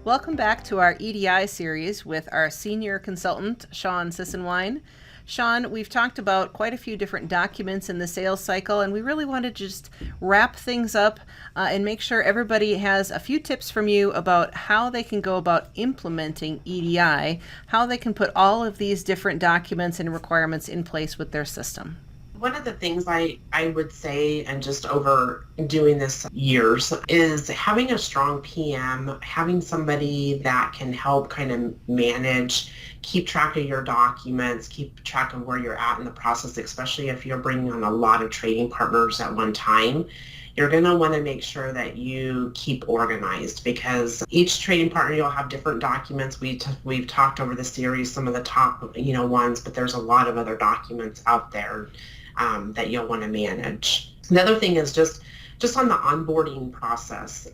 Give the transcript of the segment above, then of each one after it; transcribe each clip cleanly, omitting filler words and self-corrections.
Welcome back to our EDI series with our senior consultant, Shawn Sissenwein. Shawn, we've talked about quite a few different documents in the sales cycle, and we really want to just wrap things up and make sure everybody has a few tips from you about how they can go about implementing EDI, how they can put all of these different documents and requirements in place with their system. One of the things I would say, and just over doing this years, is having a strong PM, having somebody that can help kind of manage, keep track of your documents, keep track of where you're at in the process, especially if you're bringing on a lot of trading partners at one time. You're going to want to make sure that you keep organized, because each trading partner, you'll have different documents. We've talked over the series some of the top ones, but there's a lot of other documents out there that you'll want to manage. The other thing is just on the onboarding process.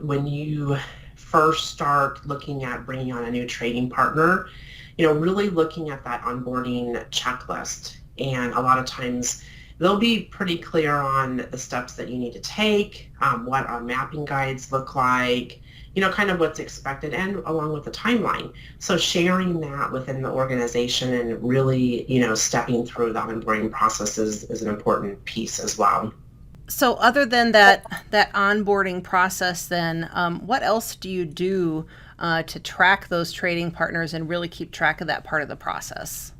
When you first start looking at bringing on a new trading partner, really looking at that onboarding checklist. And a lot of times they'll be pretty clear on the steps that you need to take, what our mapping guides look like, kind of what's expected, and along with the timeline. So sharing that within the organization and really, stepping through the onboarding process is an important piece as well. So other than that onboarding process, then what else do you do to track those trading partners and really keep track of that part of the process?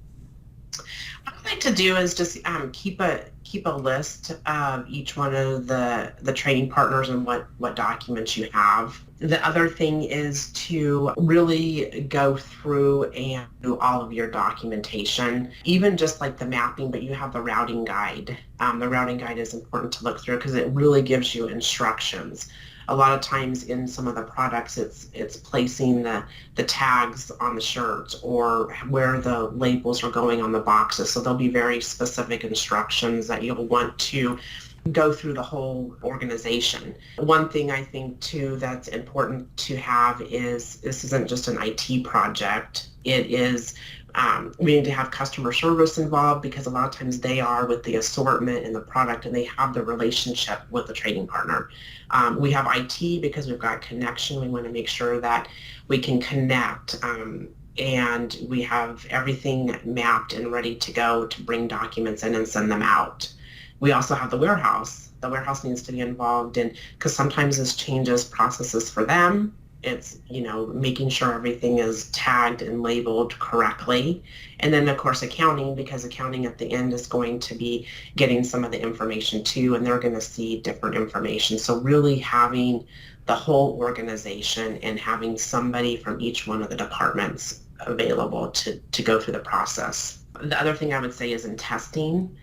What I like to do is just keep a list of each one of the trading partners and what documents you have. The other thing is to really go through and do all of your documentation, even just like the mapping, but you have the routing guide. The routing guide is important to look through because it really gives you instructions. A lot of times in some of the products, it's placing the tags on the shirts or where the labels are going on the boxes. So there'll be very specific instructions that you'll want to go through the whole organization. One thing I think too that's important to have is this isn't just an IT project. It is we need to have customer service involved, because a lot of times they are with the assortment and the product, and they have the relationship with the trading partner. We have IT because we've got connection. We want to make sure that we can connect, and we have everything mapped and ready to go to bring documents in and send them out. We also have the warehouse. The warehouse needs to be involved in, because sometimes this changes processes for them. It's, making sure everything is tagged and labeled correctly. And then, of course, accounting, because accounting at the end is going to be getting some of the information too, and they're going to see different information. So really having the whole organization and having somebody from each one of the departments available to go through the process. The other thing I would say is in testing.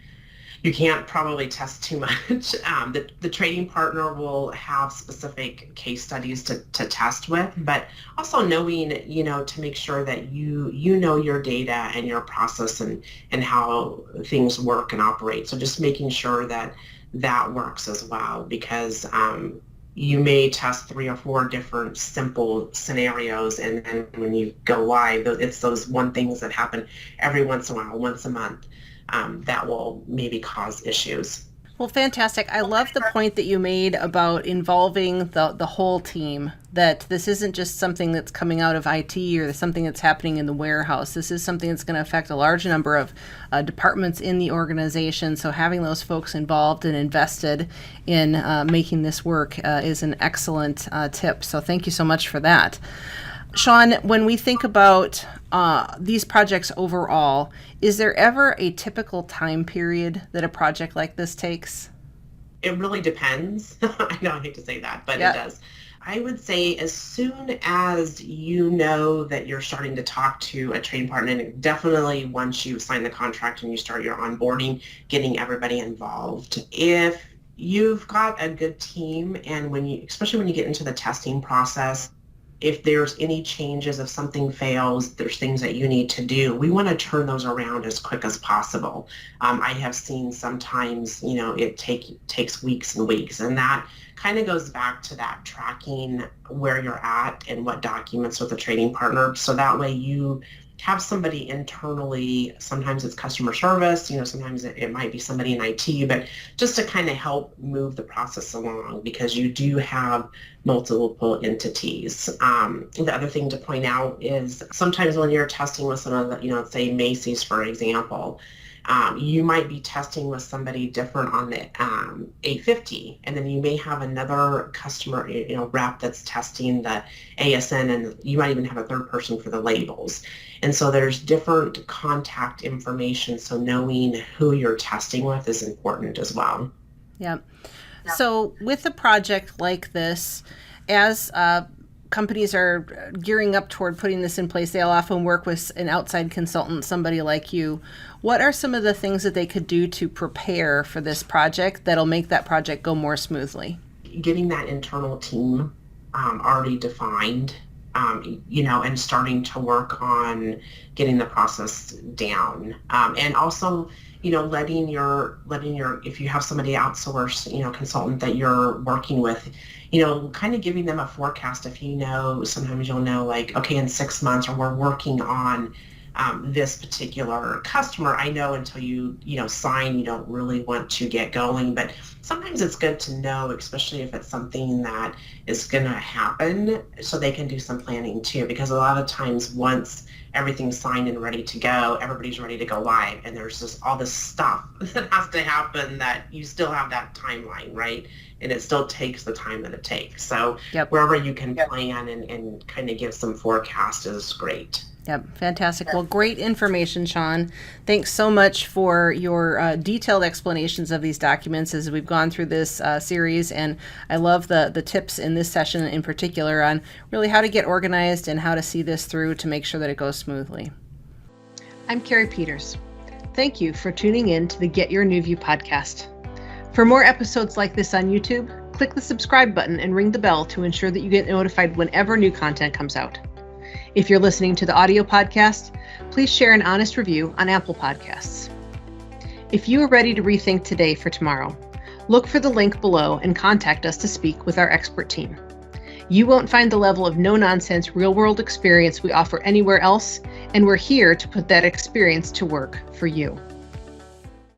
You can't probably test too much. The trading partner will have specific case studies to test with, but also knowing, to make sure that you know your data and your process and how things work and operate. So just making sure that works as well, because you may test 3 or 4 different simple scenarios, and then when you go live, it's those one things that happen every once in a while, once a month. That will maybe cause issues. Well, fantastic. I love the point that you made about involving the whole team, that this isn't just something that's coming out of IT or something that's happening in the warehouse. This is something that's going to affect a large number of departments in the organization. So having those folks involved and invested in making this work is an excellent tip. So thank you so much for that. Shawn, when we think about these projects overall, is there ever a typical time period that a project like this takes? It really depends. I know I hate to say that, but It does. I would say as soon as you know that you're starting to talk to a trading partner, and definitely once you sign the contract and you start your onboarding, getting everybody involved. If you've got a good team, and especially when you get into the testing process, if there's any changes, if something fails, there's things that you need to do. We want to turn those around as quick as possible. I have seen sometimes, it takes weeks and weeks, and that kind of goes back to that tracking where you're at and what documents with a trading partner. So that way you have somebody internally. Sometimes it's customer service, sometimes it might be somebody in IT, but just to kind of help move the process along, because you do have multiple entities. The other thing to point out is sometimes when you're testing with some of the, say Macy's, for example, you might be testing with somebody different on the 850, and then you may have another customer, rep that's testing the ASN, and you might even have a third person for the labels. And so there's different contact information, so knowing who you're testing with is important as well. Yeah. So with a project like this, as companies are gearing up toward putting this in place, they'll often work with an outside consultant, somebody like you. What are some of the things that they could do to prepare for this project that'll make that project go more smoothly? Getting that internal team already defined, and starting to work on getting the process down. And also, letting your, if you have somebody outsourced, consultant that you're working with, kind of giving them a forecast. If sometimes you'll know, like, okay, in 6 months, or we're working on this particular customer. I know until you sign, you don't really want to get going, but sometimes it's good to know, especially if it's something that is going to happen, so they can do some planning too, because a lot of times once everything's signed and ready to go, everybody's ready to go live, and there's just all this stuff that has to happen that you still have that timeline, right? And it still takes the time that it takes. So wherever you can plan and kind of give some forecast is great. Yep, fantastic. Well, great information, Shawn. Thanks so much for your detailed explanations of these documents as we've gone through this series. And I love the tips in this session in particular on really how to get organized and how to see this through to make sure that it goes smoothly. I'm Carrie Peters. Thank you for tuning in to the Get Your New View podcast. For more episodes like this on YouTube, click the subscribe button and ring the bell to ensure that you get notified whenever new content comes out. If you're listening to the audio podcast, please share an honest review on Apple Podcasts. If you are ready to rethink today for tomorrow, look for the link below and contact us to speak with our expert team. You won't find the level of no-nonsense real-world experience we offer anywhere else, and we're here to put that experience to work for you.